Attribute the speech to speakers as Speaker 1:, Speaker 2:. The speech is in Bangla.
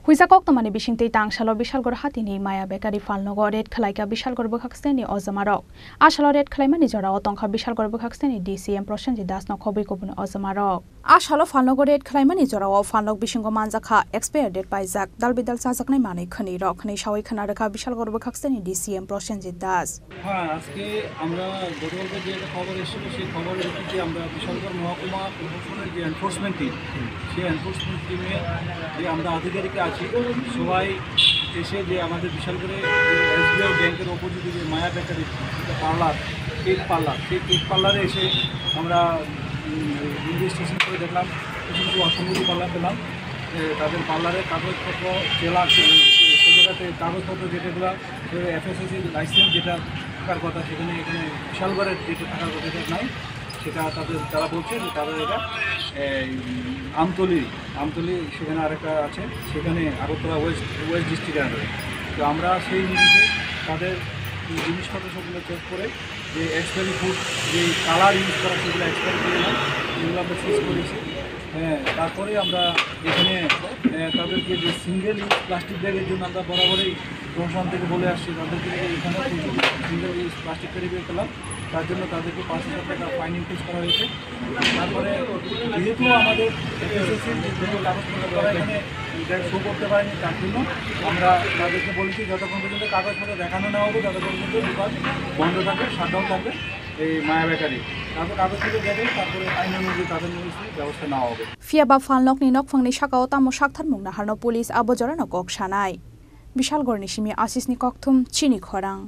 Speaker 1: Huizakok tamani bishingtei tangshalo Bishalgor hatini Maya Bekari Falnogo red khalaika Bishalgor bukhakseni Ozamarok. Ashalo red khalaimani jora otongkha Bishalgor bukhakseni DCM Prosenji Das no khobai kobun Ozamarok. Ashalo Falnogo red khalaimani jora o Falnog bishingo manjakha expired date paijak dalbidal sajaknai manai khani rok khani shawai khana rakha Bishalgor bukhakseni DCM Prosenji Das.
Speaker 2: হ্যাঁ আজকে আমরা গতকালকে যে একটা খবর এসেছিল সেই খবরের ভিত্তিতে আমরা বিশালগড় মহকুমা প্রশাসনের যে এনফোর্সমেন্ট টিম সেই এনফোর্সমেন্ট টিমে যে আমরা আধিকারিক আছি সবাই এসে যে আমাদের বিশালগড়ে এসবিআই ব্যাংকের অপোজিটে যে মায়া বেকারি পার্লার কেক পার্লারে এসে আমরা ইনভেস্টিগেশন করে দেখলাম কিছু অসঙ্গতি পার্লার পেলাম তাদের পার্লারের কাগজপত্র জেলা সে জায়গাতে কাগজপত্র যেটাগুলো এফএসএসি লাইসেন্স যেটা থাকার কথা সেখানে এখানে বিশালগড়ের যেটা থাকার কথা যেটা নাই সেটা তারা বলছে যে তাদের এটা আমতলি সেখানে আরেকটা আছে সেখানে আগরতলা ওয়েস্ট ডিস্ট্রিক্টের আন্ডারে তো আমরা সেই নিরিখে তাদের জিনিসপত্র সবগুলো চেক করে যে এক্সপায়ারি ফুড যে কালার ইউজ করা সেগুলো এক্সপায়ারি করে না সেগুলো আমরা সিজ করেছি হ্যাঁ তারপরে আমরা এখানে তাদেরকে যে সিঙ্গেল ইউজ প্লাস্টিক ব্যাগের জন্য আমরা বরাবরই প্রশাসন থেকে বলে আসছি তাদেরকে এখানে single use plastic carry bag পেলাম তার জন্য তাদেরকে 5,000 টাকা ফাইন ইম্পোজ করা হয়েছে তারপরে যেহেতু আমাদের এসএসসির যে কাগজপত্র এখানে শো করতে পারেনি তার জন্য আমরা তাদেরকে বলেছি যতক্ষণ পর্যন্ত কাগজপত্র দেখানো না হবে ততক্ষণ পর্যন্ত দোকান বন্ধ থাকবে শাটডাউন থাকবে এই মায়া বেকারি তারপর কাগজপত্র দেবে তারপরে আইন অনুযায়ী তাদের ব্যবস্থা নেওয়া হবে
Speaker 1: Fiaba Falnokni nokphangni sakao tamo saktharmung na harno police abojora no kok sanai Bishalgorni simi Asisni kokthum chini khorang